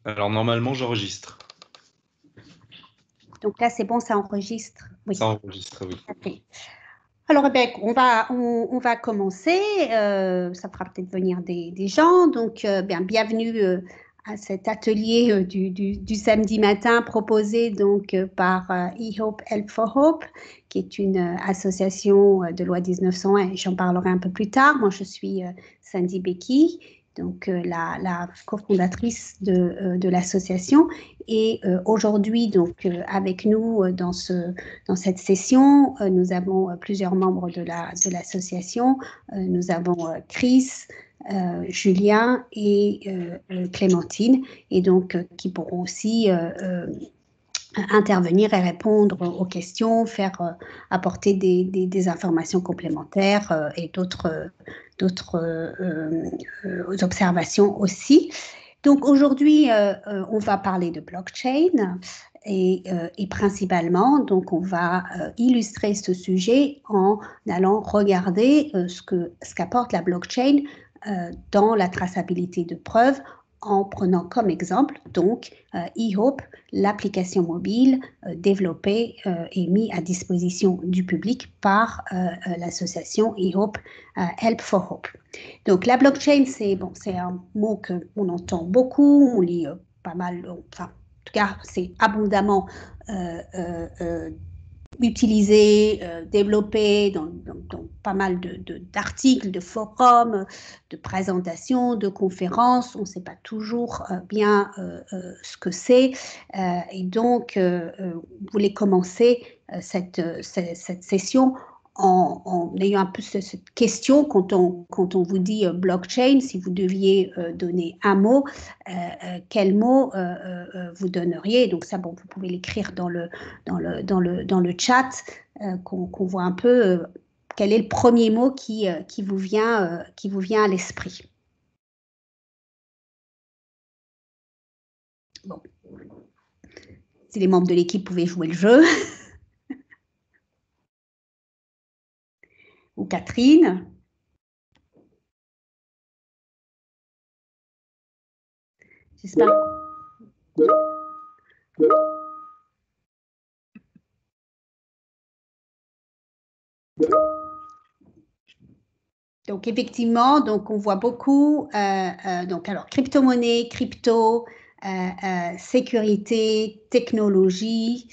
Alors normalement, j'enregistre. Donc là, c'est bon, ça enregistre. Oui. Ça enregistre, oui. Okay. Alors, eh bien, on va commencer. Ça fera peut-être venir des gens. Donc, bienvenue à cet atelier du samedi matin proposé donc par eHope Help for Hope, qui est une association de loi 1901. Et j'en parlerai un peu plus tard. Moi, je suis Sandy Becky, donc la cofondatrice de l'association. Et aujourd'hui, donc, avec nous dans cette session, nous avons plusieurs membres de l'association. Nous avons Chris, Julien et Clémentine, et donc qui pourront aussi intervenir et répondre aux questions, apporter des informations complémentaires et d'autres observations aussi. Donc aujourd'hui, on va parler de blockchain et principalement, donc on va illustrer ce sujet en allant regarder ce qu'apporte la blockchain dans la traçabilité de preuves, en prenant comme exemple donc eHope, l'application mobile développée et mise à disposition du public par l'association eHope Help for Hope. Donc la blockchain, c'est un mot qu'on entend beaucoup, on lit pas mal, enfin, en tout cas, c'est abondamment utilisé, développé dans pas mal d'articles, de forums, de présentations, de conférences. On ne sait pas toujours bien ce que c'est. Et donc, vous voulez commencer cette session en ayant un peu cette question quand on vous dit blockchain, si vous deviez donner un mot, quel mot vous donneriez? Donc ça, bon, vous pouvez l'écrire dans le chat, qu'on voit un peu quel est le premier mot qui vous vient à l'esprit. Bon. Si les membres de l'équipe pouvaient jouer le jeu. Ou Catherine. J'espère. Donc effectivement, donc on voit beaucoup. Donc alors crypto-monnaie, crypto, sécurité, technologie.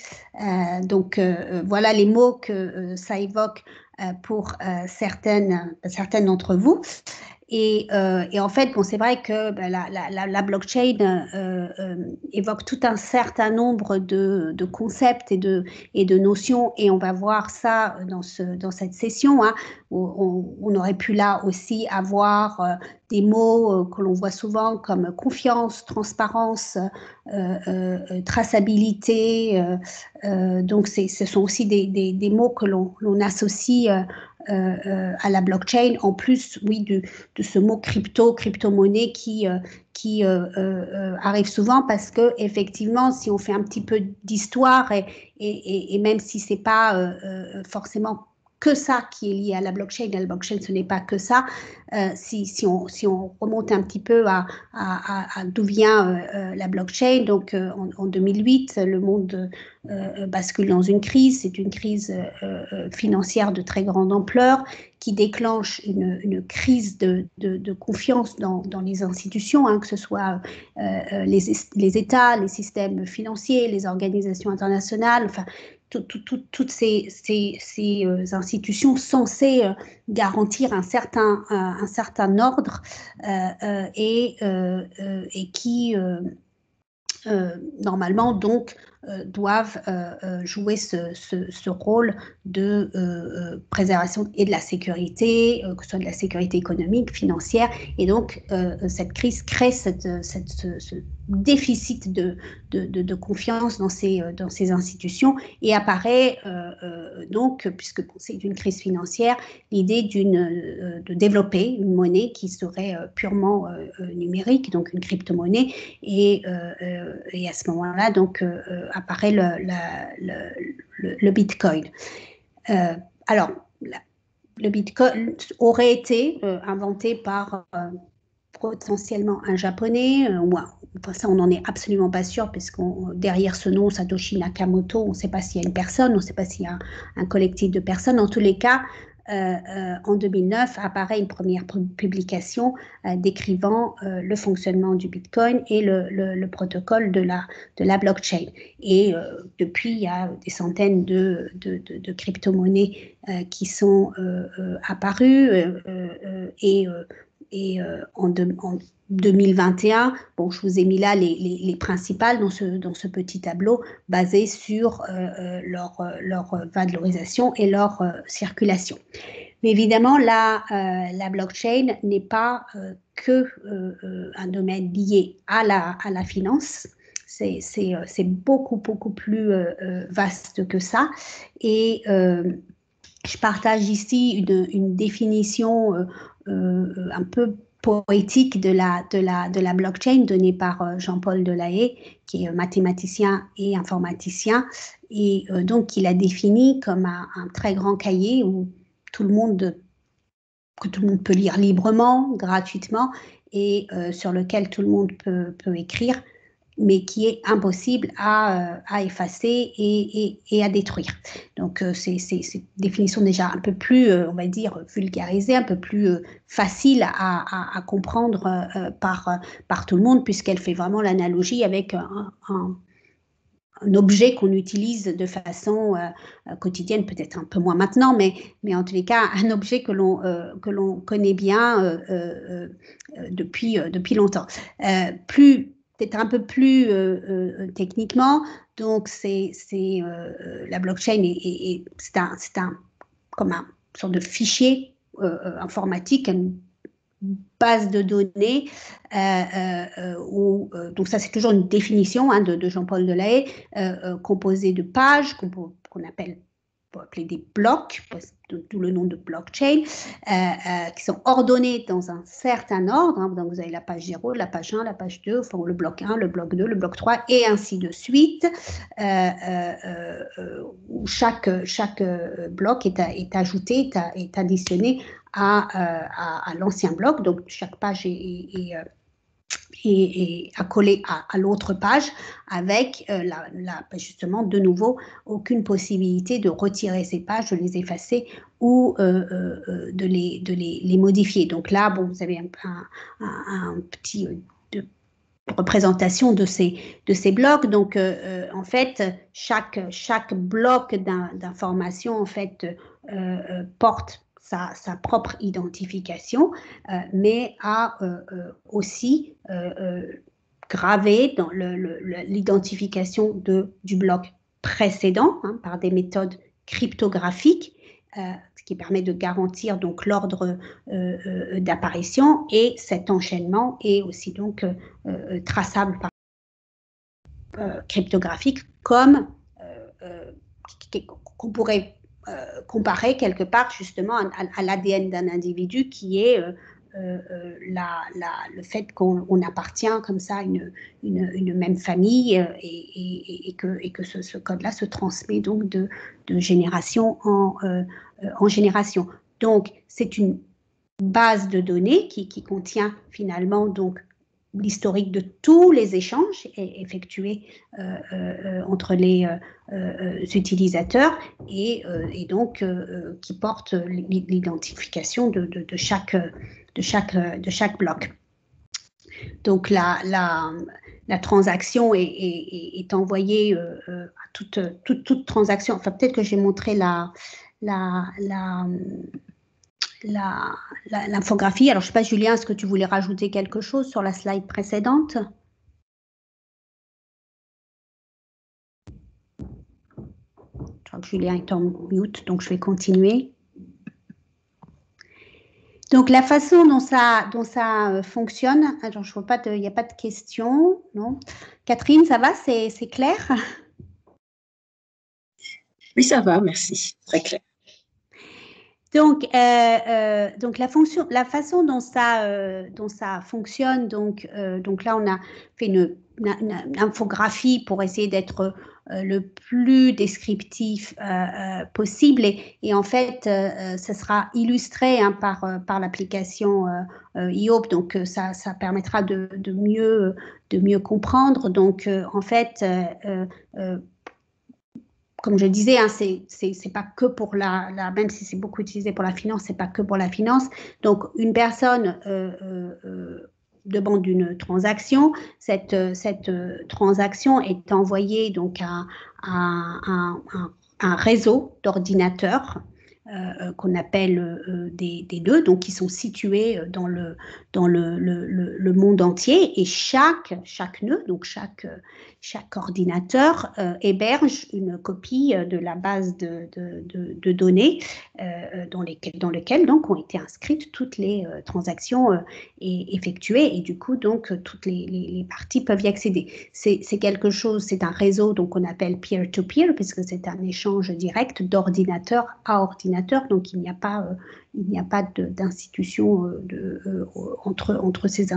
Donc voilà les mots que ça évoque pour certaines d'entre vous. Et en fait, bon, c'est vrai que la blockchain évoque tout un certain nombre de concepts et de notions, et on va voir ça dans cette session, hein, où on aurait pu là aussi avoir des mots que l'on voit souvent comme confiance, transparence, traçabilité. Donc, ce sont aussi des mots que l'on associe à la blockchain, en plus, oui, de ce mot crypto-monnaie qui arrive souvent, parce que effectivement, si on fait un petit peu d'histoire, et même si c'est pas forcément que ça qui est lié à la blockchain ce n'est pas que ça. Si on remonte un petit peu à d'où vient la blockchain, donc en 2008, le monde bascule dans une crise. C'est une crise financière de très grande ampleur qui déclenche une crise de confiance dans les institutions, hein, que ce soit les États, les systèmes financiers, les organisations internationales, enfin, toutes ces institutions censées garantir un certain ordre et qui normalement donc doivent jouer ce rôle de préservation et de la sécurité, que ce soit de la sécurité économique, financière, et donc cette crise crée ce déficit de confiance dans ces institutions, et apparaît donc, puisque c'est une crise financière, l'idée de développer une monnaie qui serait purement numérique, donc une crypto-monnaie, et à ce moment-là, donc, apparaît le Bitcoin. Alors, le Bitcoin aurait été inventé par potentiellement un Japonais, ou enfin ça, on n'en est absolument pas sûr, parce que derrière ce nom, Satoshi Nakamoto, on ne sait pas s'il y a une personne, on ne sait pas s'il y a un collectif de personnes. En tous les cas, en 2009, apparaît une première publication décrivant le fonctionnement du Bitcoin et le protocole de la blockchain. Et depuis, il y a des centaines de crypto-monnaies qui sont apparues et en 2021, bon, je vous ai mis là les principales dans ce petit tableau, basées sur leur valorisation et leur circulation. Mais évidemment, la blockchain n'est pas que un domaine lié à la finance. C'est beaucoup plus vaste que ça. Et je partage ici une définition un peu poétique de la blockchain donnée par Jean-Paul Delahaye, qui est mathématicien et informaticien, et donc il a défini comme un très grand cahier où que tout le monde peut lire librement, gratuitement, et sur lequel tout le monde peut écrire, mais qui est impossible à effacer et à détruire. Donc, c'est une définition déjà un peu plus, on va dire, vulgarisée, un peu plus facile à comprendre par tout le monde, puisqu'elle fait vraiment l'analogie avec un objet qu'on utilise de façon quotidienne, peut-être un peu moins maintenant, mais en tous les cas, un objet que l'on connaît bien depuis longtemps. Peut-être un peu plus techniquement, donc la blockchain c'est comme un sorte de fichier informatique, une base de données, donc ça c'est toujours une définition de Jean-Paul Delahaye, composée de pages qu'on peut appeler des blocs, d'où le nom de blockchain, qui sont ordonnés dans un certain ordre. Hein. Donc vous avez la page 0, la page 1, la page 2, enfin, le bloc 1, le bloc 2, le bloc 3, et ainsi de suite, où chaque bloc est ajouté, est additionné à l'ancien bloc. Donc chaque page est accolée à l'autre page, avec justement de nouveau aucune possibilité de retirer ces pages, de les effacer ou de les modifier. Donc là, bon, vous avez un petit représentation de ces blocs. Donc en fait, chaque bloc d'information en fait porte sa propre identification, mais a aussi gravé dans l'identification du bloc précédent, hein, par des méthodes cryptographiques, ce qui permet de garantir donc l'ordre d'apparition, et cet enchaînement est aussi donc traçable par cryptographique, comme qu'on pourrait comparer quelque part justement à l'ADN d'un individu, qui est le fait qu'on appartient comme ça à une même famille, et que ce code-là se transmet donc de génération en génération. Donc, c'est une base de données qui contient finalement donc l'historique de tous les échanges effectués entre les utilisateurs, et donc qui porte l'identification de chaque bloc. Donc la transaction est envoyée à toute transaction. Enfin, peut-être que j'ai montré l'infographie. Alors, je ne sais pas, Julien, est-ce que tu voulais rajouter quelque chose sur la slide précédente? Je crois que Julien est en mute, donc je vais continuer. Donc, la façon dont ça fonctionne, alors je vois pas, il n'y a pas de questions, non? Catherine, ça va, c'est clair? Oui, ça va, merci, très clair. Donc la façon dont ça fonctionne, donc là on a fait une infographie pour essayer d'être le plus descriptif possible. Et en fait, ce sera illustré hein, par l'application IOP, donc ça permettra de mieux comprendre. Donc, en fait, comme je disais, hein, c'est pas que pour même si c'est beaucoup utilisé pour la finance, c'est pas que pour la finance. Donc, une personne demande une transaction. Cette transaction est envoyée donc à un réseau d'ordinateurs qu'on appelle des nœuds, donc qui sont situés dans le monde entier. Et chaque nœud, donc chaque ordinateur héberge une copie de la base de données dans lequel donc ont été inscrites toutes les transactions effectuées, et du coup donc toutes les parties peuvent y accéder. C'est quelque chose, c'est un réseau donc qu'on appelle peer-to-peer, puisque c'est un échange direct d'ordinateur à ordinateur, donc il n'y a pas d'institution entre ces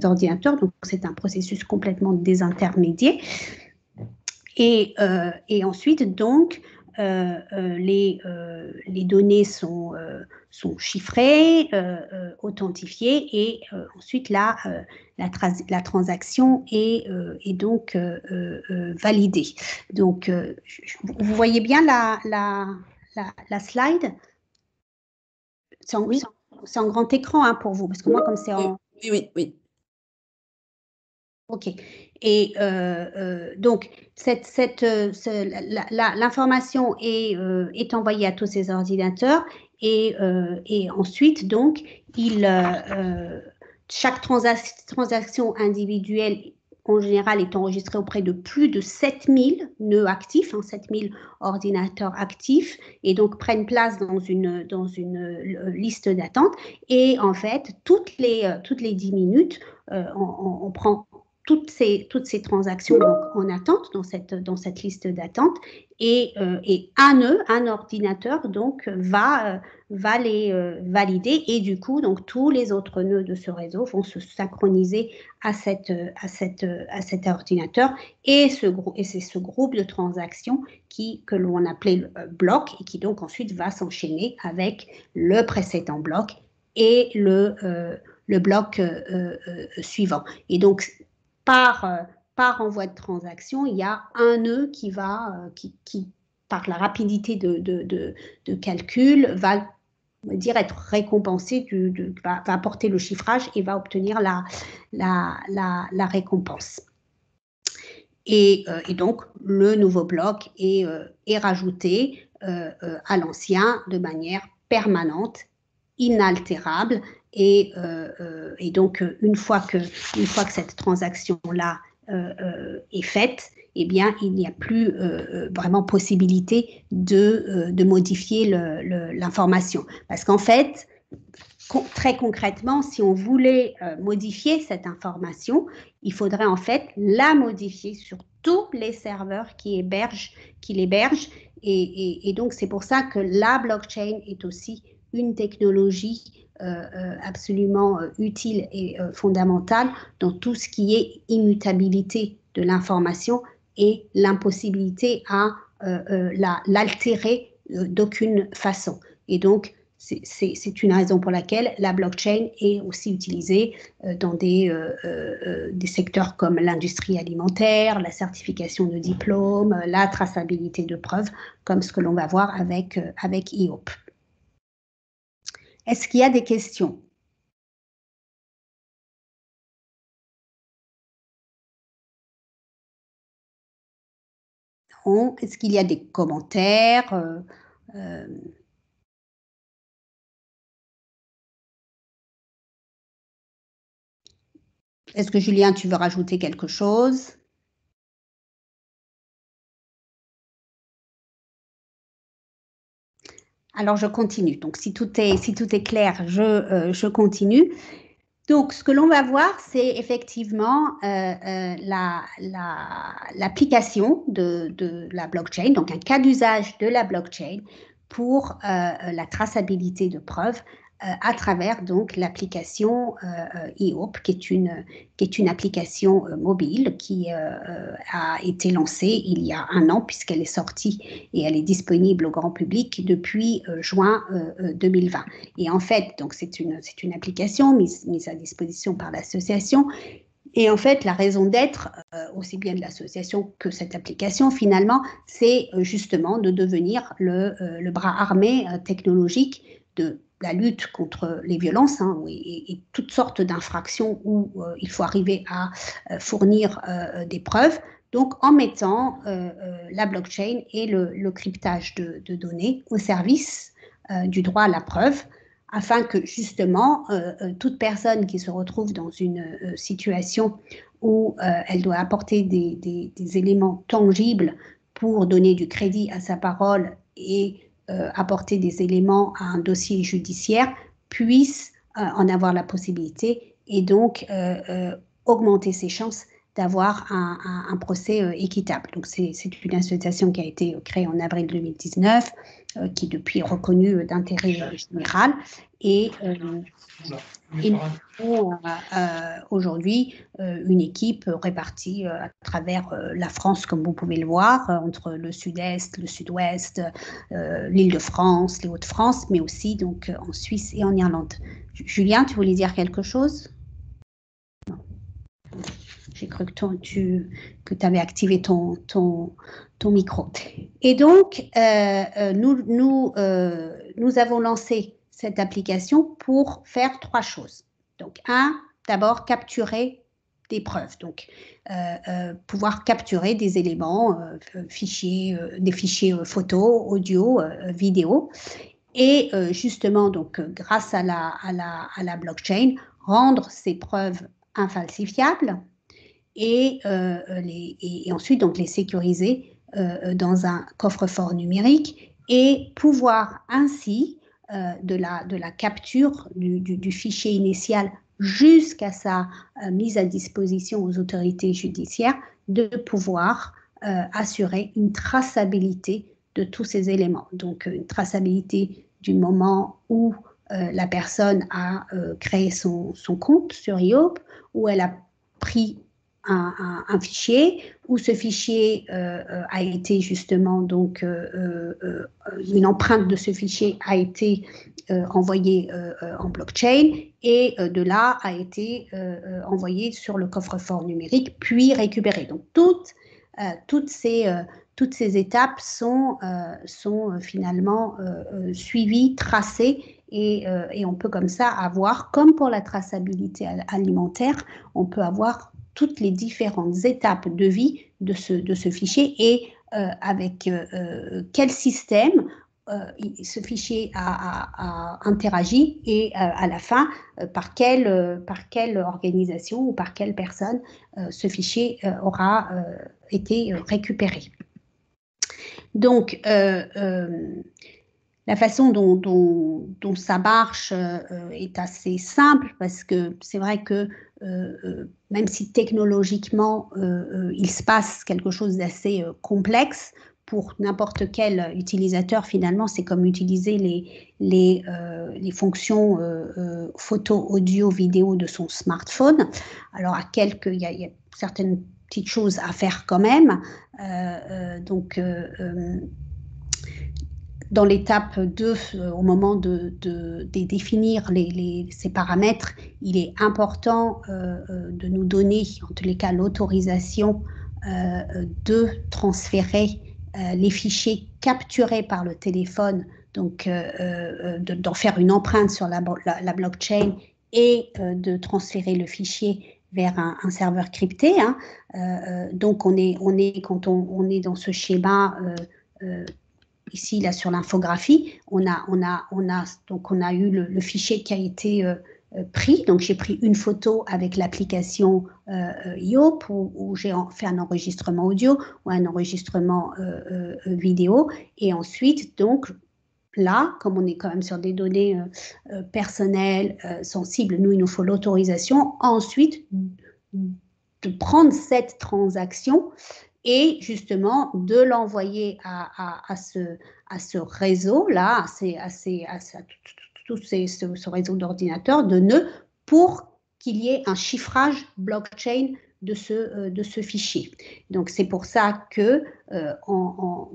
ordinateurs, donc c'est un processus complètement désintermédié. Et ensuite, donc, les données sont chiffrées, authentifiées, et ensuite la transaction est donc validée. Donc, vous voyez bien la slide? C'est en grand écran hein, pour vous, parce que moi, comme c'est en... Oui. OK. Et donc, l'information est envoyée à tous ces ordinateurs, et ensuite, donc, chaque transaction individuelle, en général, est enregistrée auprès de plus de 7000 nœuds actifs, 7000 ordinateurs actifs, et donc prennent place dans une liste d'attente. Et en fait, toutes les 10 minutes, on prend toutes ces transactions donc, en attente dans cette liste d'attente, et un ordinateur donc va les valider, et du coup donc tous les autres nœuds de ce réseau vont se synchroniser à cet ordinateur, et c'est ce groupe de transactions que l'on appelait le bloc, et qui donc ensuite va s'enchaîner avec le précédent bloc et le bloc suivant. Et donc par envoi de transaction, il y a un nœud qui va, qui par la rapidité de calcul, va être récompensé, va apporter le chiffrage et va obtenir la récompense. Et donc, le nouveau bloc est rajouté à l'ancien de manière permanente, inaltérable. Et donc, une fois que cette transaction-là est faite, eh bien, il n'y a plus vraiment possibilité de modifier l'information. Parce qu'en fait, très concrètement, si on voulait modifier cette information, il faudrait en fait la modifier sur tous les serveurs qui l'hébergent. Et donc, c'est pour ça que la blockchain est aussi une technologie absolument utile et fondamentale dans tout ce qui est immutabilité de l'information et l'impossibilité à l'altérer d'aucune façon. Et donc, c'est une raison pour laquelle la blockchain est aussi utilisée dans des secteurs comme l'industrie alimentaire, la certification de diplômes, la traçabilité de preuves, comme ce que l'on va voir avec IOP. Est-ce qu'il y a des questions? Non. Est-ce qu'il y a des commentaires? Est-ce que Julien, tu veux rajouter quelque chose? Alors, je continue. Donc, si tout est clair, je continue. Donc, ce que l'on va voir, c'est effectivement l'application de la blockchain, donc un cas d'usage de la blockchain pour la traçabilité de preuves à travers donc l'application eHope, qui est une application mobile qui a été lancée il y a un an, puisqu'elle est sortie et elle est disponible au grand public depuis juin 2020. Et en fait, donc c'est une application mise à disposition par l'association. Et en fait, la raison d'être, aussi bien de l'association que cette application, finalement, c'est justement de devenir le bras armé technologique de la lutte contre les violences, hein, et toutes sortes d'infractions où il faut arriver à fournir des preuves. Donc, en mettant la blockchain et le cryptage de données au service du droit à la preuve, afin que justement toute personne qui se retrouve dans une situation où elle doit apporter des éléments tangibles pour donner du crédit à sa parole et apporter des éléments à un dossier judiciaire, puisse en avoir la possibilité et donc augmenter ses chances d'avoir un procès équitable. Donc c'est une association qui a été créée en avril 2019, qui depuis est reconnue d'intérêt général, et nous avons aujourd'hui une équipe répartie à travers la France, comme vous pouvez le voir, entre le sud-est, le sud-ouest, l'Île-de-France, les Hauts-de-France, mais aussi donc en Suisse et en Irlande. Julien, tu voulais dire quelque chose? Non. J'ai cru que tu avais activé ton micro. Et donc, nous avons lancé cette application pour faire 3 choses. Donc, d'abord, capturer des preuves. Donc, pouvoir capturer des éléments, des fichiers photos, audio, vidéo. Et justement, donc, grâce à la blockchain, rendre ces preuves infalsifiables et ensuite donc les sécuriser dans un coffre-fort numérique et pouvoir ainsi de la capture du fichier initial jusqu'à sa mise à disposition aux autorités judiciaires, de pouvoir assurer une traçabilité de tous ces éléments. Donc une traçabilité du moment où la personne a créé son compte sur eHope, où elle a pris un fichier, où ce fichier a été justement donc une empreinte de ce fichier a été envoyée en blockchain et de là a été envoyée sur le coffre-fort numérique puis récupérée. Donc toutes ces étapes sont finalement suivies, tracées, et on peut comme ça avoir, comme pour la traçabilité alimentaire, on peut avoir toutes les différentes étapes de vie de ce fichier et avec quel système ce fichier a interagi et à la fin par quelle organisation ou par quelle personne ce fichier aura été récupéré. Donc, la façon dont ça marche est assez simple, parce que c'est vrai que même si technologiquement il se passe quelque chose d'assez complexe, pour n'importe quel utilisateur, finalement, c'est comme utiliser les fonctions photo, audio, vidéo de son smartphone. Alors, il y a certaines petites choses à faire quand même. Donc, dans l'étape 2, au moment de définir ces paramètres, il est important de nous donner, en tous les cas, l'autorisation de transférer les fichiers capturés par le téléphone, donc d'en faire une empreinte sur la blockchain et de transférer le fichier vers un serveur crypté. Hein. Donc quand on est dans ce schéma ici là sur l'infographie, on a eu le fichier qui a été pris. Donc j'ai pris une photo avec l'application eHope où j'ai fait un enregistrement audio ou un enregistrement vidéo, et ensuite donc là, comme on est quand même sur des données personnelles, sensibles, il nous faut l'autorisation ensuite de prendre cette transaction et justement de l'envoyer à ce réseau-là, à ce réseau d'ordinateurs, de nœuds, pour qu'il y ait un chiffrage blockchain de ce fichier. Donc, c'est pour ça que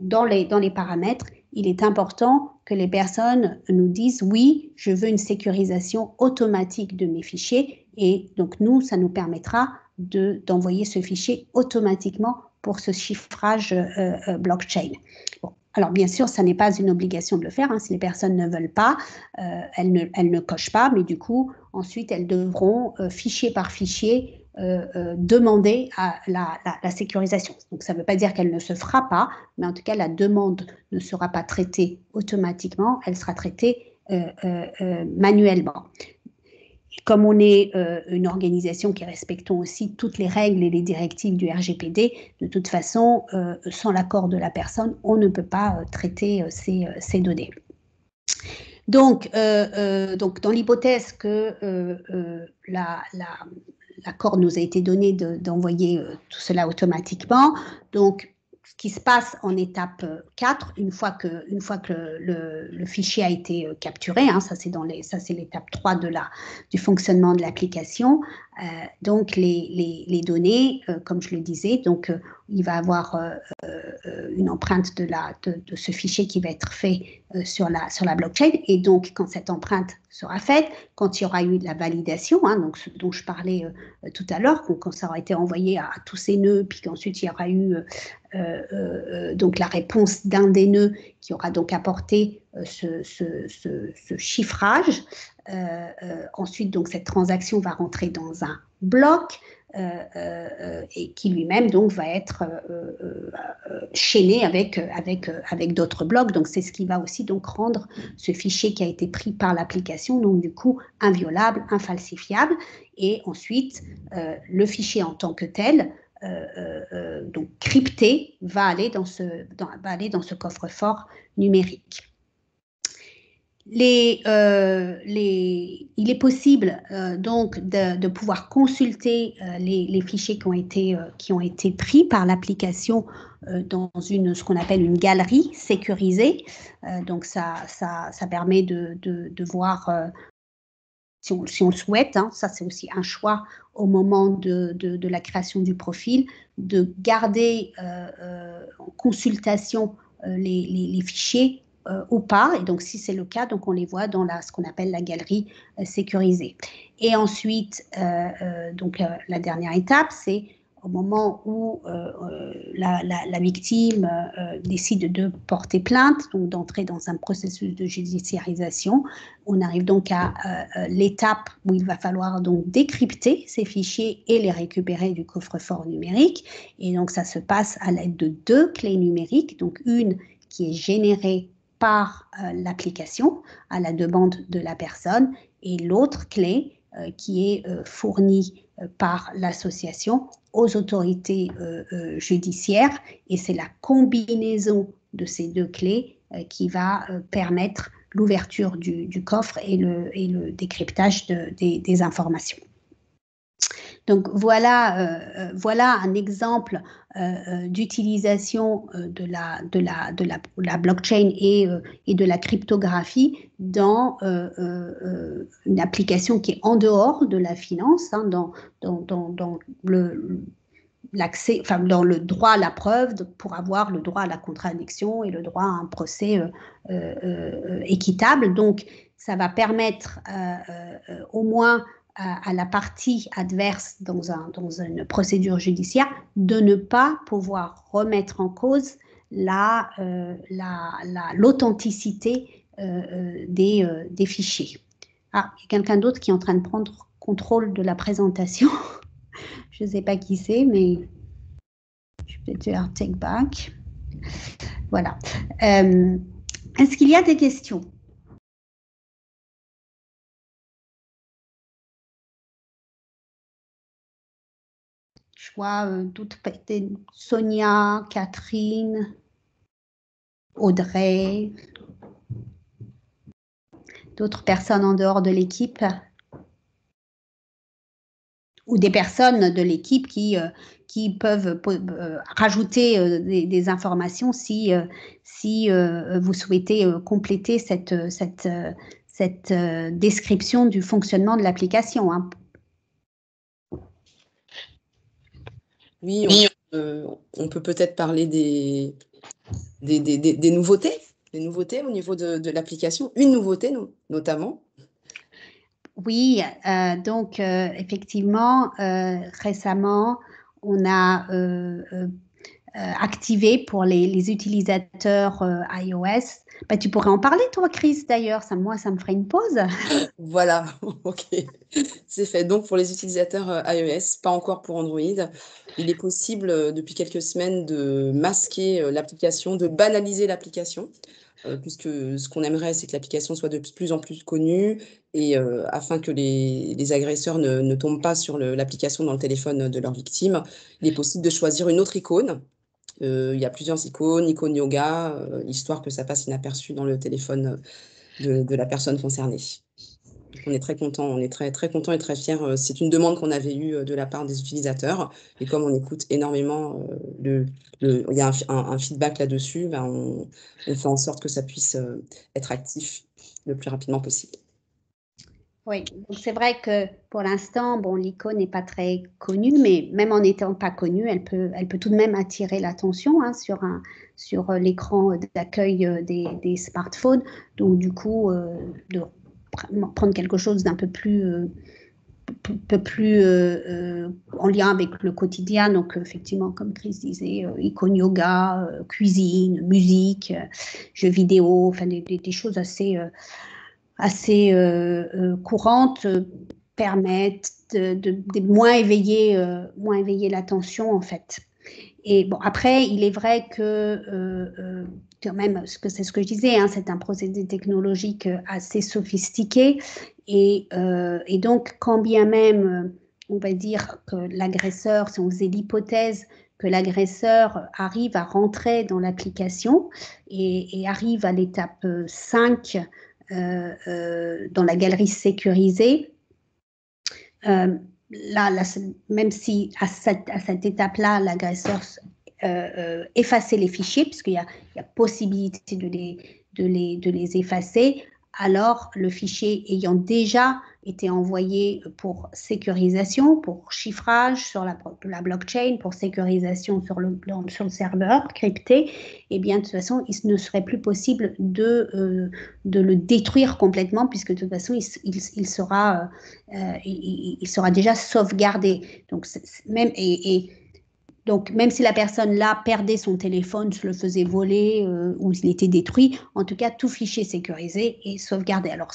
dans les paramètres, il est important que les personnes nous disent « Oui, je veux une sécurisation automatique de mes fichiers » et donc nous, ça nous permettra d'envoyer ce fichier automatiquement pour ce chiffrage blockchain. Bon. Alors, bien sûr, ça n'est pas une obligation de le faire. Hein. Si les personnes ne veulent pas, elles ne cochent pas, mais du coup, ensuite, elles devront, fichier par fichier, demander à la sécurisation. Donc, ça ne veut pas dire qu'elle ne se fera pas, mais en tout cas, la demande ne sera pas traitée automatiquement, elle sera traitée manuellement. Comme on est une organisation qui respectons aussi toutes les règles et les directives du RGPD, de toute façon, sans l'accord de la personne, on ne peut pas traiter ces données. Donc dans l'hypothèse que l'accord nous a été donné d'envoyer tout cela automatiquement, donc ce qui se passe en étape 4, une fois que le fichier a été capturé, hein, ça c'est l'étape 3 du fonctionnement de l'application, donc les données, comme je le disais, donc il va avoir une empreinte de ce fichier qui va être fait sur la blockchain, et donc quand cette empreinte sera faite, quand il y aura eu de la validation, hein, donc ce dont je parlais tout à l'heure, quand ça aura été envoyé à tous ces nœuds, puis qu'ensuite il y aura eu donc la réponse d'un des nœuds qui aura donc apporté ce chiffrage. Ensuite, donc cette transaction va rentrer dans un bloc et qui lui-même donc va être chaîné avec d'autres blocs. Donc c'est ce qui va aussi donc rendre ce fichier qui a été pris par l'application donc du coup inviolable, infalsifiable. Et ensuite le fichier en tant que tel, donc crypté, va aller dans ce coffre-fort numérique. Il est possible donc de pouvoir consulter les fichiers qui ont été pris par l'application dans ce qu'on appelle une galerie sécurisée. Donc ça permet de voir, si on le souhaite, hein, ça c'est aussi un choix au moment de la création du profil, de garder en consultation les fichiers ou pas, et donc si c'est le cas, donc on les voit dans ce qu'on appelle la galerie sécurisée. Et ensuite, la dernière étape, c'est au moment où la victime décide de porter plainte, donc d'entrer dans un processus de judiciarisation. On arrive donc à l'étape où il va falloir donc décrypter ces fichiers et les récupérer du coffre-fort numérique. Et donc ça se passe à l'aide de 2 clés numériques, donc une qui est générée par l'application à la demande de la personne, et l'autre clé qui est fournie par l'association aux autorités judiciaires, et c'est la combinaison de ces 2 clés qui va permettre l'ouverture du coffre et le décryptage des informations. Donc voilà un exemple d'utilisation de la blockchain et de la cryptographie dans une application qui est en dehors de la finance, hein, dans l'accès, enfin dans le droit à la preuve, pour avoir le droit à la contradiction et le droit à un procès équitable. Donc ça va permettre au moins à la partie adverse dans une procédure judiciaire de ne pas pouvoir remettre en cause l'authenticité des fichiers. Ah, il y a quelqu'un d'autre qui est en train de prendre contrôle de la présentation. Je ne sais pas qui c'est, mais je vais peut-être faire take back. Voilà. Est-ce qu'il y a des questions ? Je vois Sonia, Catherine, Audrey, d'autres personnes en dehors de l'équipe, ou des personnes de l'équipe qui peuvent rajouter des informations si vous souhaitez compléter cette cette description du fonctionnement de l'application. Hein. Oui, on peut peut-être parler des nouveautés, au niveau de l'application. Une nouveauté notamment. Oui, donc effectivement, récemment, on a activé pour les utilisateurs iOS. Bah, tu pourrais en parler, toi, Chris, d'ailleurs. Moi, ça me ferait une pause. Voilà, ok, c'est fait. Donc, pour les utilisateurs iOS, pas encore pour Android, il est possible depuis quelques semaines de masquer l'application, de banaliser l'application, puisque ce qu'on aimerait, c'est que l'application soit de plus en plus connue et afin que les agresseurs ne tombent pas sur l'application dans le téléphone de leur victime, il est possible de choisir une autre icône. Il y a plusieurs icônes, icône yoga, histoire que ça passe inaperçu dans le téléphone de la personne concernée. On est très content, on est très, très content et très fiers. C'est une demande qu'on avait eue de la part des utilisateurs. Et comme on écoute énormément, il y a un feedback là-dessus, ben on fait en sorte que ça puisse être actif le plus rapidement possible. Oui, donc c'est vrai que pour l'instant, bon, l'icône n'est pas très connue, mais même en n'étant pas connue, elle peut tout de même attirer l'attention hein, sur l'écran d'accueil des smartphones. Donc du coup, de prendre quelque chose d'un peu plus en lien avec le quotidien. Donc, effectivement, comme Chris disait, icône yoga, cuisine, musique, jeux vidéo, enfin des choses assez courantes permettent de moins éveiller l'attention, en fait. Et bon, après, il est vrai que quand même, c'est ce que je disais, hein, c'est un procédé technologique assez sophistiqué et donc, quand bien même, on va dire que l'agresseur, si on faisait l'hypothèse que l'agresseur arrive à rentrer dans l'application et arrive à l'étape 5 dans la galerie sécurisée, là, même si à cette étape-là, l'agresseur effaçait les fichiers, puisqu'il y a possibilité de les effacer, alors le fichier ayant déjà été envoyé pour sécurisation, pour chiffrage sur la blockchain, pour sécurisation sur le serveur crypté, eh bien, de toute façon, il ne serait plus possible de le détruire complètement, puisque de toute façon, il sera déjà sauvegardé. Donc, donc, même si la personne là perdait son téléphone, se le faisait voler ou il était détruit, en tout cas, tout fichier sécurisé est sauvegardé. Alors,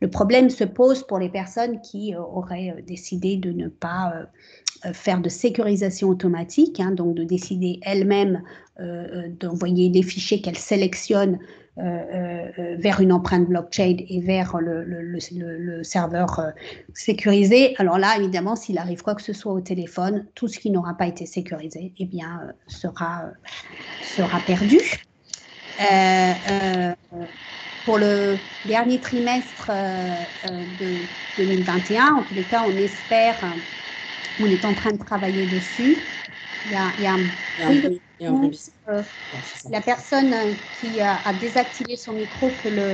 le problème se pose pour les personnes qui auraient décidé de ne pas faire de sécurisation automatique, hein, donc de décider elles-mêmes d'envoyer des fichiers qu'elles sélectionnent vers une empreinte blockchain et vers le serveur sécurisé. Alors là, évidemment, s'il arrive quoi que ce soit au téléphone, tout ce qui n'aura pas été sécurisé, eh bien, sera perdu. Pour le dernier trimestre de 2021, en tous les cas, on espère, on est en train de travailler dessus. Il y a un bruit. La personne qui a désactivé son micro peut le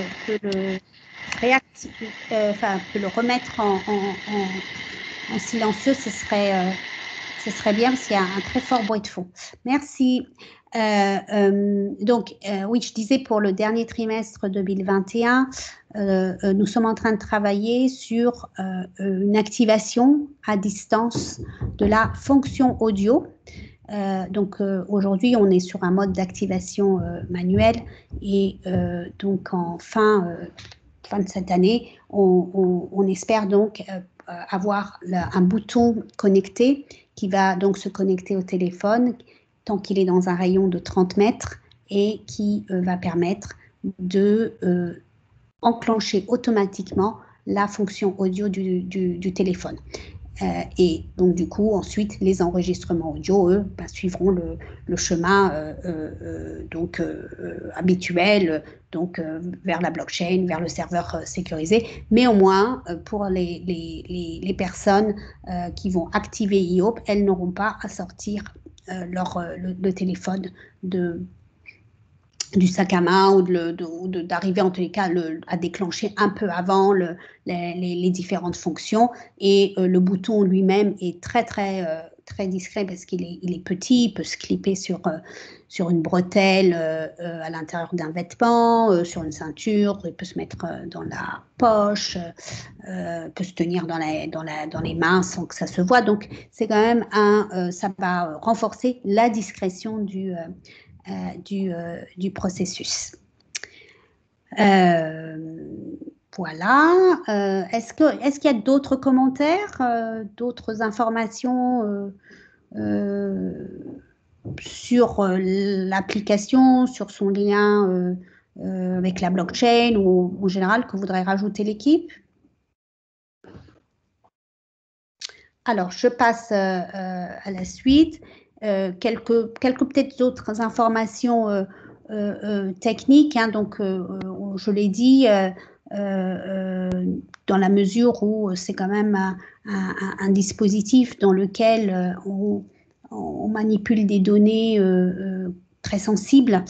remettre en silencieux. Ce serait bien parce qu'il y a un très fort bruit de fond. Merci. Donc, oui, je disais pour le dernier trimestre 2021, nous sommes en train de travailler sur une activation à distance de la fonction audio. Donc aujourd'hui, on est sur un mode d'activation manuel et donc en fin de cette année, on espère donc avoir un bouton connecté qui va donc se connecter au téléphone tant qu'il est dans un rayon de 30 mètres et qui va permettre de enclencher automatiquement la fonction audio du téléphone. Et donc, du coup, ensuite, les enregistrements audio, eux, suivront le chemin habituel, donc vers la blockchain, vers le serveur sécurisé. Mais au moins, pour les personnes qui vont activer e-Hope, elles n'auront pas à sortir le téléphone du sac à main ou d'arriver en tous les cas à déclencher un peu avant les différentes fonctions. Et le bouton lui-même est très discret parce qu'il est petit, il peut se clipper sur une bretelle à l'intérieur d'un vêtement, sur une ceinture, il peut se mettre dans la poche, peut se tenir dans les mains sans que ça se voit. Donc c'est quand même ça va renforcer la discrétion du processus. Voilà. Est-ce qu'il y a d'autres commentaires, d'autres informations sur l'application, sur son lien avec la blockchain ou en général que voudrait rajouter l'équipe? Alors, je passe à la suite. Quelques peut-être d'autres informations techniques. Hein, donc, je l'ai dit, dans la mesure où c'est quand même un dispositif dans lequel on manipule des données très sensibles.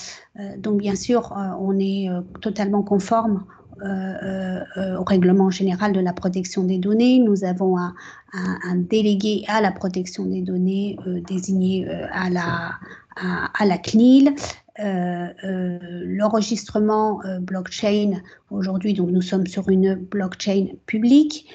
Donc, bien sûr, on est totalement conforme au règlement général de la protection des données. Nous avons un délégué à la protection des données désigné à la CNIL. L'enregistrement blockchain, aujourd'hui, donc nous sommes sur une blockchain publique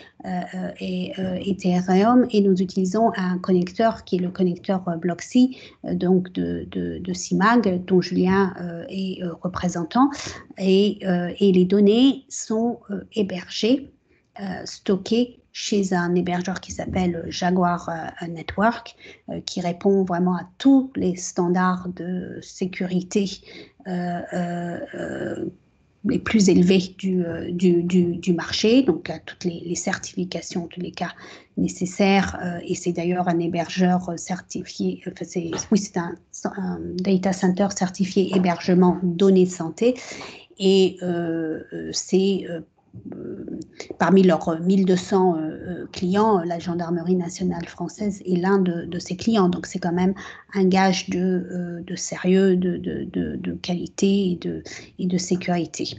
et Ethereum, et nous utilisons un connecteur qui est le connecteur Blockcy, donc de CIMAG, dont Julien est représentant, et les données sont hébergées, stockées chez un hébergeur qui s'appelle Jaguar Network, qui répond vraiment à tous les standards de sécurité les plus élevés du marché, donc à toutes les certifications, en tous les cas nécessaires, et c'est d'ailleurs un hébergeur certifié, c'est un data center certifié hébergement données de santé, et c'est parmi leurs 1200 clients, la Gendarmerie nationale française est l'un de ses clients. Donc, c'est quand même un gage de sérieux, de qualité et de sécurité.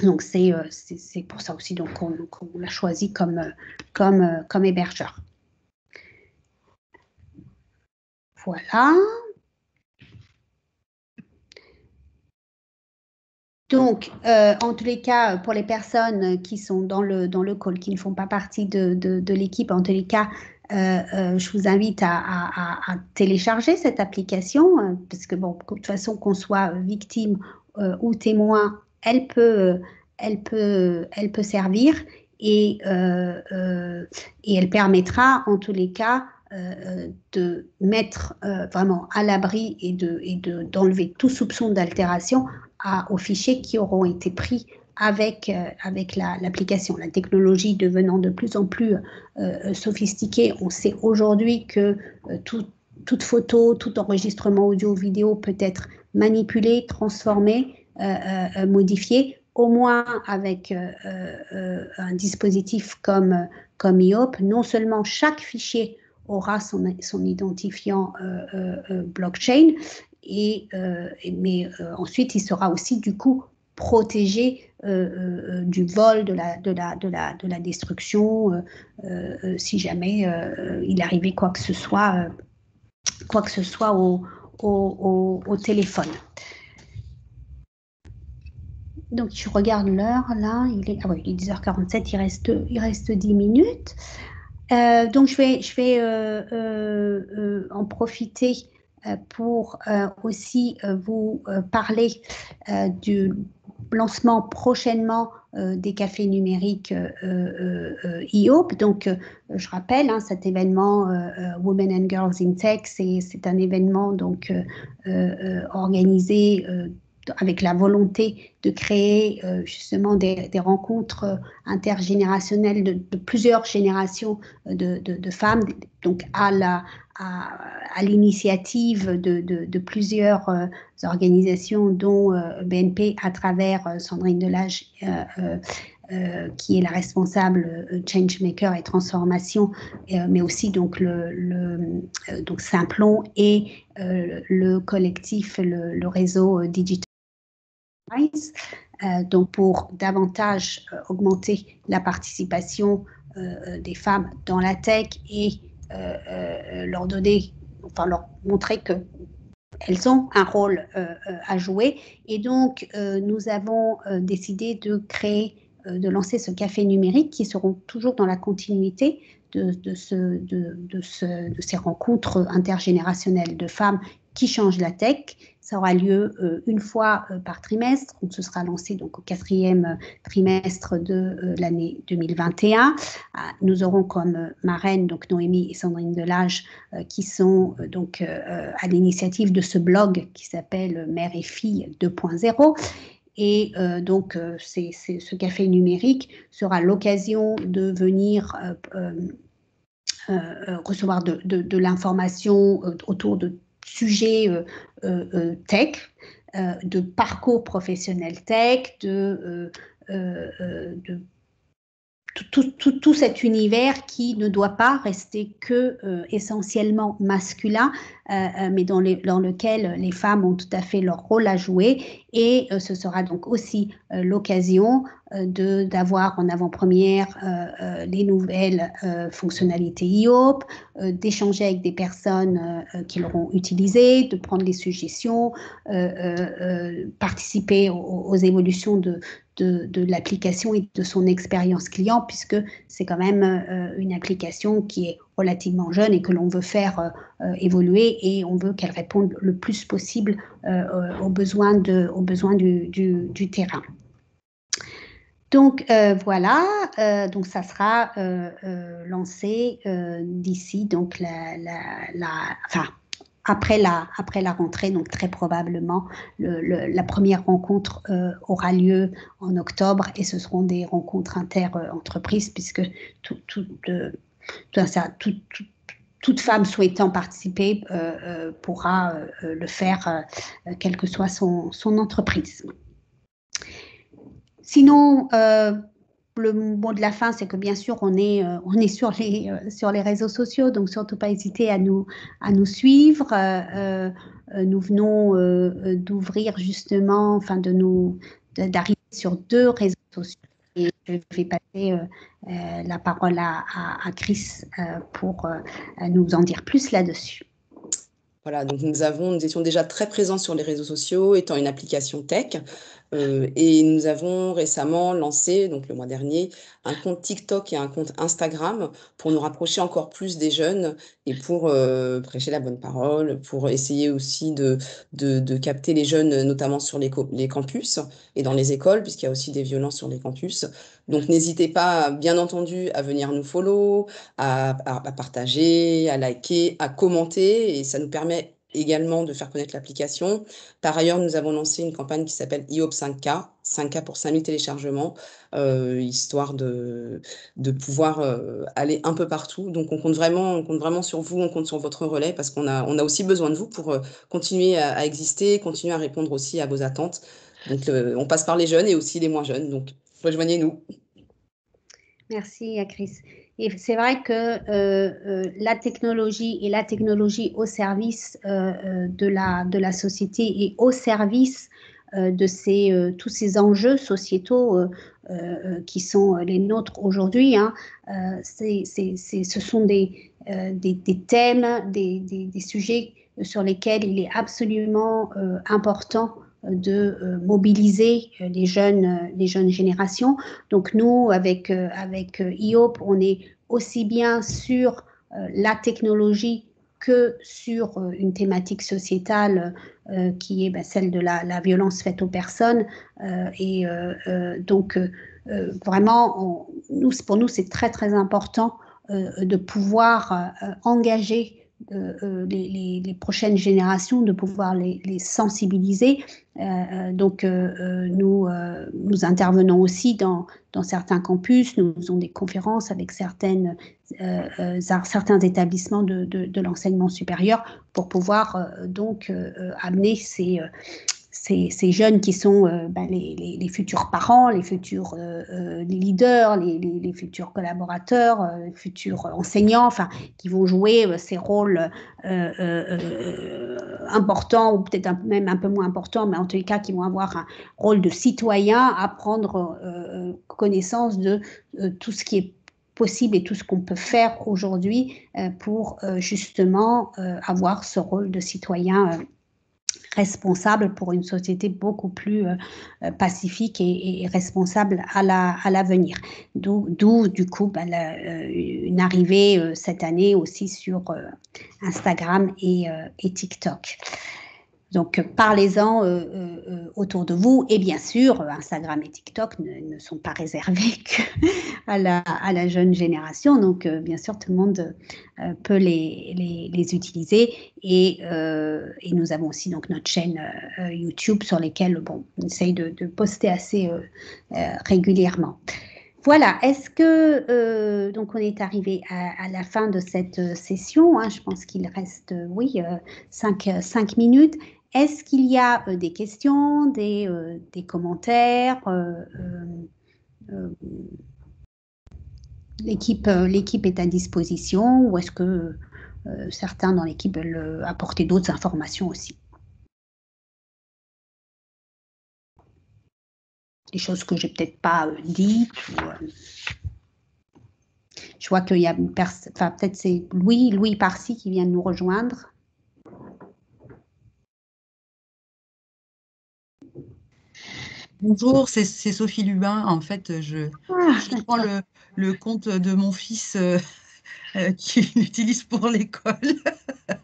Donc, c'est pour ça aussi qu'on l'a choisi comme hébergeur. Voilà. Donc, en tous les cas, pour les personnes qui sont dans le call, qui ne font pas partie de l'équipe, en tous les cas, je vous invite à télécharger cette application, parce que, bon, de toute façon, qu'on soit victime ou témoin, elle peut servir, et elle permettra, en tous les cas, de mettre vraiment à l'abri et d'enlever tout soupçon d'altération aux fichiers qui auront été pris avec l'application. La technologie devenant de plus en plus sophistiquée, on sait aujourd'hui que toute photo, tout enregistrement audio-vidéo peut être manipulé, transformé, modifié, au moins avec un dispositif comme IOP. Non seulement chaque fichier aura son identifiant blockchain, mais ensuite il sera aussi du coup protégé du vol, de la destruction, si jamais il arrivait quoi que ce soit au téléphone. Donc je regarde l'heure, là, il est 10h47, il reste 10 minutes. Donc je vais en profiter pour aussi vous parler du lancement prochainement des cafés numériques IOP. Donc, je rappelle, hein, cet événement Women and Girls in Tech, c'est un événement donc organisé avec la volonté de créer justement des rencontres intergénérationnelles de plusieurs générations de femmes, donc à l'initiative de plusieurs organisations, dont BNP à travers Sandrine Delage, qui est la responsable Changemaker et Transformation, mais aussi donc donc Simplon et le collectif, le réseau Digital donc pour davantage augmenter la participation des femmes dans la tech et leur montrer qu'elles ont un rôle à jouer. Et donc, nous avons décidé de lancer ce café numérique qui seront toujours dans la continuité de ces rencontres intergénérationnelles de femmes qui changent la tech. Ça aura lieu une fois par trimestre. Donc, ce sera lancé donc, au 4e trimestre de l'année 2021. Nous aurons comme marraines donc Noémie et Sandrine Delage qui sont donc à l'initiative de ce blog qui s'appelle Mère et Fille 2.0. Et donc, ce café numérique sera l'occasion de venir recevoir de l'information autour de sujets tech, de parcours professionnel tech, tout cet univers qui ne doit pas rester que essentiellement masculin, mais dans lequel les femmes ont tout à fait leur rôle à jouer. Et ce sera donc aussi l'occasion d'avoir en avant-première les nouvelles fonctionnalités IOP, d'échanger avec des personnes qui l'auront utilisé, de prendre les suggestions, participer aux évolutions de l'application et de son expérience client, puisque c'est quand même une application qui est relativement jeune et que l'on veut faire évoluer, et on veut qu'elle réponde le plus possible aux besoins du terrain. Donc voilà, donc ça sera lancé d'ici donc après la rentrée, donc très probablement la première rencontre aura lieu en octobre, et ce seront des rencontres inter-entreprises, puisque toute femme souhaitant participer pourra le faire, quelle que soit son entreprise. Sinon, le mot de la fin, c'est que bien sûr, on est sur les réseaux sociaux, donc surtout pas hésiter à nous suivre. Nous venons d'ouvrir justement, d'arriver sur 2 réseaux sociaux. Et je vais passer la parole à Chris pour nous en dire plus là-dessus. Voilà, donc nous étions déjà très présents sur les réseaux sociaux, étant une application tech, et nous avons récemment lancé, donc le mois dernier, un compte TikTok et un compte Instagram pour nous rapprocher encore plus des jeunes et pour prêcher la bonne parole, pour essayer aussi de capter les jeunes, notamment sur les campus et dans les écoles, puisqu'il y a aussi des violences sur les campus. Donc n'hésitez pas, bien entendu, à venir nous follow, à partager, à liker, à commenter, et ça nous permet également de faire connaître l'application. Par ailleurs, nous avons lancé une campagne qui s'appelle IOP 5K, 5K pour 5000 téléchargements, histoire de pouvoir aller un peu partout. Donc on compte vraiment sur vous, on compte sur votre relais, parce qu'on a aussi besoin de vous pour continuer à exister, continuer à répondre aussi à vos attentes. Donc on passe par les jeunes et aussi les moins jeunes, donc rejoignez-nous. Merci à Chris. Et c'est vrai que la technologie au service de la société et au service de tous ces enjeux sociétaux qui sont les nôtres aujourd'hui, hein, ce sont des thèmes, des sujets sur lesquels il est absolument important de mobiliser les jeunes générations. Donc nous, avec IOP, on est aussi bien sur la technologie que sur une thématique sociétale qui est celle de la violence faite aux personnes. Donc vraiment, pour nous, c'est très très important de pouvoir engager les prochaines générations, de pouvoir les sensibiliser. Donc nous intervenons aussi dans certains campus, nous faisons des conférences avec certains établissements de l'enseignement supérieur pour pouvoir donc amener ces jeunes qui sont les futurs parents, les futurs leaders, les futurs collaborateurs, les futurs enseignants, qui vont jouer ces rôles importants ou peut-être même un peu moins importants, mais en tous les cas qui vont avoir un rôle de citoyen à prendre connaissance de tout ce qui est possible et tout ce qu'on peut faire aujourd'hui pour justement avoir ce rôle de citoyen responsable pour une société beaucoup plus pacifique et responsable à l'avenir. D'où du coup une arrivée cette année aussi sur Instagram et TikTok. Donc, parlez-en autour de vous. Et bien sûr, Instagram et TikTok ne sont pas réservés à la jeune génération. Donc, bien sûr, tout le monde peut les utiliser. Et nous avons aussi donc, notre chaîne YouTube sur laquelle on essaye de poster assez régulièrement. Voilà, est-ce que, donc on est arrivé à la fin de cette session, hein, je pense qu'il reste, 5 minutes. Est-ce qu'il y a des questions, des commentaires l'équipe est à disposition ou est-ce que certains dans l'équipe veulent apporter d'autres informations aussi? Des choses que j'ai peut-être pas dites. Je vois qu'il y a peut-être c'est Louis Parsi qui vient de nous rejoindre. Bonjour, c'est Sophie Lubin. En fait, je prends le compte de mon fils qui l'utilise pour l'école.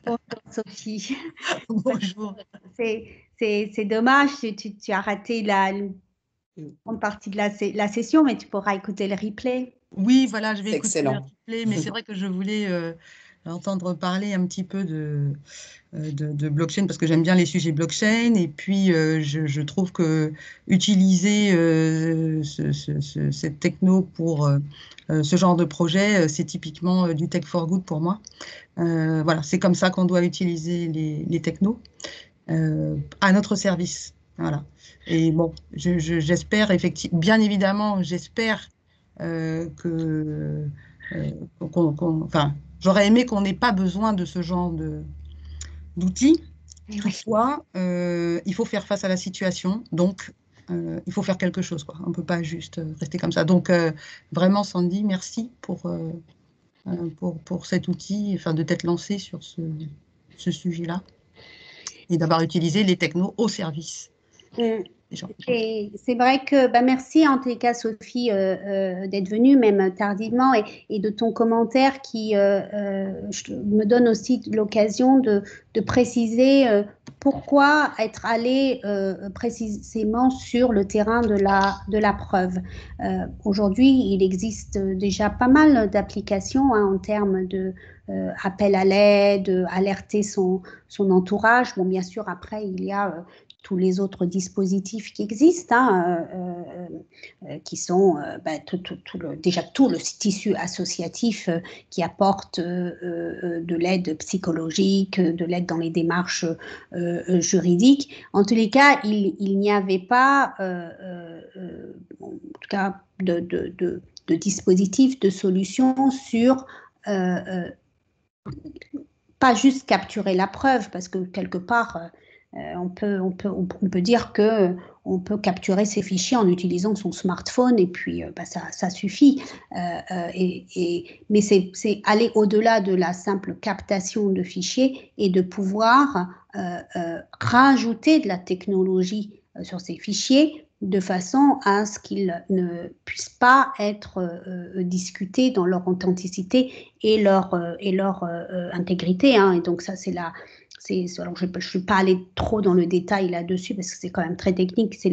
Bonjour Sophie. Bonjour. C'est dommage, tu as raté la grande partie de la session, mais tu pourras écouter le replay. Oui, voilà, je vais écouter le Excellent. replay, mais c'est vrai que je voulais entendre parler un petit peu de blockchain parce que j'aime bien les sujets blockchain et puis je trouve que utiliser cette techno pour ce genre de projet, c'est typiquement du tech for good pour moi. Voilà, c'est comme ça qu'on doit utiliser les technos à notre service. Voilà. Et bon, j'espère effectivement, bien évidemment, j'espère enfin, j'aurais aimé qu'on n'ait pas besoin de ce genre d'outils. Toutefois, il faut faire face à la situation, donc il faut faire quelque chose, quoi. On ne peut pas juste rester comme ça. Donc, vraiment, Sandy, merci pour cet outil, enfin, de t'être lancé sur ce sujet-là et d'avoir utilisé les technos au service des gens. Et c'est vrai que, merci en tous les cas, Sophie, d'être venue, même tardivement, et de ton commentaire qui me donne aussi l'occasion de préciser pourquoi être allé précisément sur le terrain de la preuve. Aujourd'hui, il existe déjà pas mal d'applications en termes de appel à l'aide, alerter son entourage. Bon, bien sûr, après, il y a tous les autres dispositifs qui existent, qui sont déjà tout le tissu associatif qui apporte de l'aide psychologique, de l'aide dans les démarches juridiques. En tous les cas, il n'y avait pas, en tout cas, de dispositifs, de solutions sur pas juste capturer la preuve, parce que quelque part, on peut dire que on peut capturer ces fichiers en utilisant son smartphone et puis ça suffit. Mais c'est aller au-delà de la simple captation de fichiers et de pouvoir rajouter de la technologie sur ces fichiers de façon à ce qu'ils ne puissent pas être discutés dans leur authenticité et leur intégrité. Et donc ça, alors je ne suis pas allée trop dans le détail là-dessus parce que c'est quand même très technique. C'est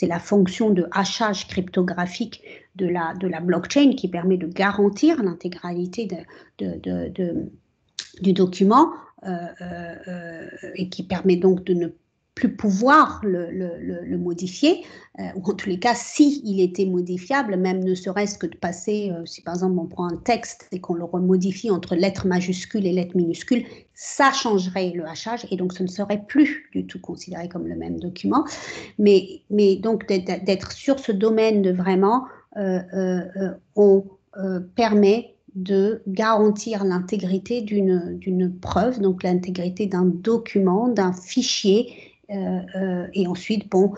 la fonction de hachage cryptographique de la blockchain qui permet de garantir l'intégralité du document et qui permet donc de ne plus pouvoir le modifier, ou en tous les cas, s'il était modifiable, même ne serait-ce que de passer, si par exemple on prend un texte et qu'on le remodifie entre lettres majuscules et lettres minuscules, ça changerait le hachage et donc ce ne serait plus du tout considéré comme le même document. Mais donc d'être sur ce domaine de vraiment, on permet de garantir l'intégrité d'une preuve, donc l'intégrité d'un document, d'un fichier, et ensuite, bon,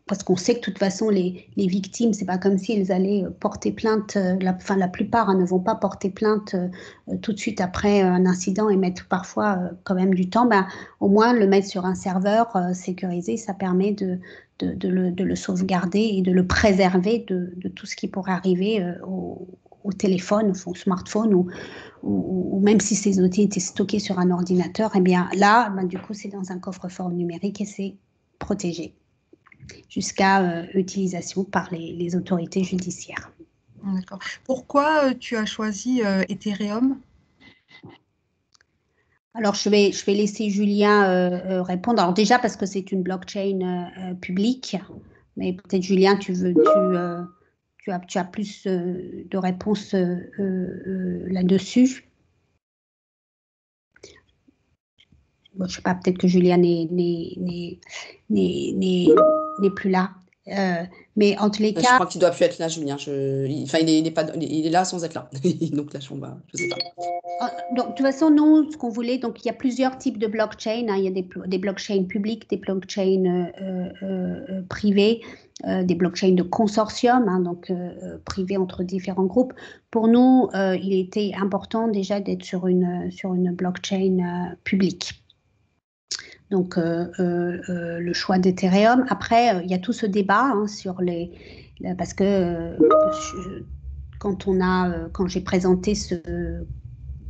parce qu'on sait que de toute façon, les victimes, c'est pas comme si elles allaient porter plainte, la plupart ne vont pas porter plainte tout de suite après un incident et mettre parfois quand même du temps, au moins le mettre sur un serveur sécurisé, ça permet de le sauvegarder et de le préserver de tout ce qui pourrait arriver au téléphone, au smartphone, ou même si ces outils étaient stockés sur un ordinateur, eh bien là, du coup, c'est dans un coffre-fort numérique et c'est protégé jusqu'à utilisation par les autorités judiciaires. D'accord. Pourquoi tu as choisi Ethereum? Alors, je vais laisser Julien répondre. Alors déjà, parce que c'est une blockchain publique, mais peut-être Julien, tu as plus de réponses là-dessus. Bon, je ne sais pas, peut-être que Julien n'est plus là. Mais en tous les cas... Je crois qu'il ne doit plus être là, Julien. Il est là sans être là. Donc là, je ne sais pas. Donc, de toute façon, nous, ce qu'on voulait, donc il y a plusieurs types de blockchain. Il y a des blockchains publiques, des blockchains privées, des blockchains de consortium, donc privés entre différents groupes. Pour nous, il était important déjà d'être sur une blockchain publique. Donc, le choix d'Ethereum. Après, il y a tout ce débat sur parce que quand j'ai présenté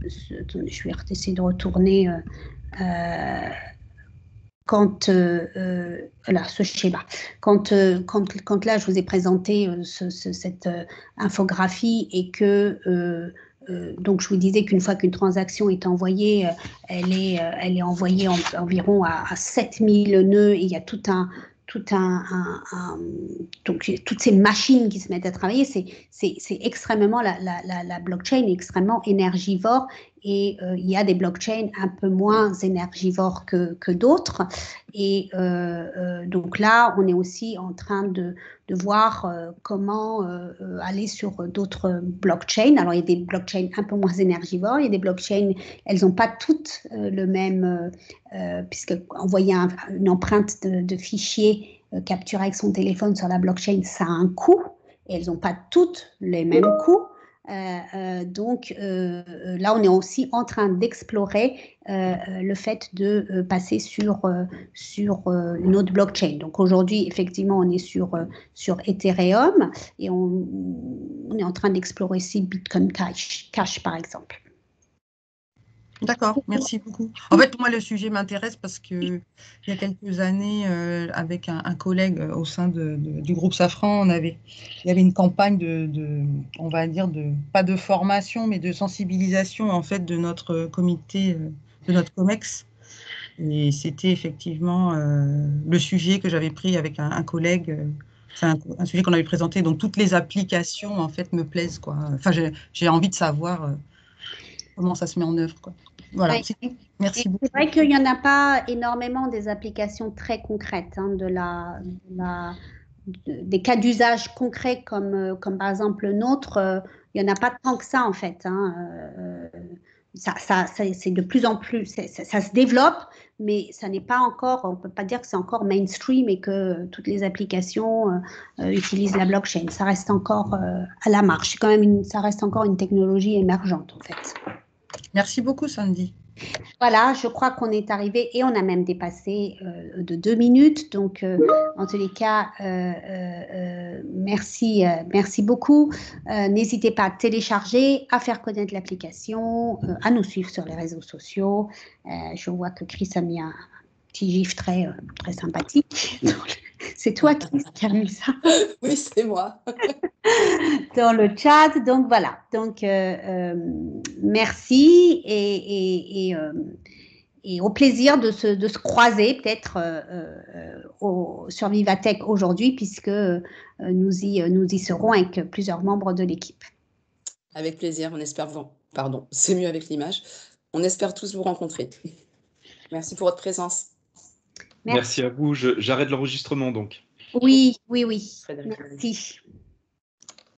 je vais essayer de retourner ce schéma. Quand là, je vous ai présenté cette infographie et que donc, je vous disais qu'une fois qu'une transaction est envoyée, elle est envoyée environ à 7000 nœuds et il y a donc toutes ces machines qui se mettent à travailler, c'est extrêmement, la blockchain est extrêmement énergivore et il y a des blockchains un peu moins énergivores que d'autres. Et donc là, on est aussi en train de voir comment aller sur d'autres blockchains. Alors, il y a des blockchains un peu moins énergivores, il y a des blockchains, elles n'ont pas toutes le même, puisque envoyer une empreinte de fichier capturé avec son téléphone sur la blockchain, ça a un coût, et elles n'ont pas toutes les mêmes coûts. Donc là, on est aussi en train d'explorer le fait de passer sur une autre blockchain. Donc aujourd'hui, effectivement, on est sur Ethereum et on est en train d'explorer aussi Bitcoin Cash, par exemple. D'accord, merci beaucoup. En fait, moi, le sujet m'intéresse parce que il y a quelques années, avec un collègue au sein du groupe Safran, il y avait une campagne on va dire, pas de formation, mais de sensibilisation en fait de notre comité, de notre COMEX. Et c'était effectivement le sujet que j'avais pris avec un collègue. C'est un sujet qu'on avait présenté. Donc, toutes les applications, en fait, me plaisent, quoi. Enfin, j'ai envie de savoir comment ça se met en œuvre, quoi. Voilà, ouais. Merci beaucoup. C'est vrai qu'il n'y en a pas énormément des applications très concrètes, des cas d'usage concrets comme par exemple le nôtre, il n'y en a pas tant que ça en fait. C'est de plus en plus, ça se développe, mais ça n'est pas encore, on ne peut pas dire que c'est encore mainstream et que toutes les applications utilisent la blockchain. Ça reste encore à la marche. Ça reste encore une technologie émergente en fait. Merci beaucoup, Sandy. Voilà, je crois qu'on est arrivé et on a même dépassé de 2 minutes. Donc, en tous les cas, merci beaucoup. N'hésitez pas à télécharger, à faire connaître l'application, à nous suivre sur les réseaux sociaux. Je vois que Chris a mis un petit gif très sympathique. C'est toi qui as mis ça? Oui, c'est moi. Dans le chat. Donc voilà. Donc merci et au plaisir de se croiser peut-être sur Vivatech aujourd'hui puisque nous y serons avec plusieurs membres de l'équipe. Avec plaisir. On espère Pardon, c'est mieux avec l'image. On espère tous vous rencontrer. Merci pour votre présence. Merci à vous. J'arrête l'enregistrement donc. Oui. Frédéric. Merci.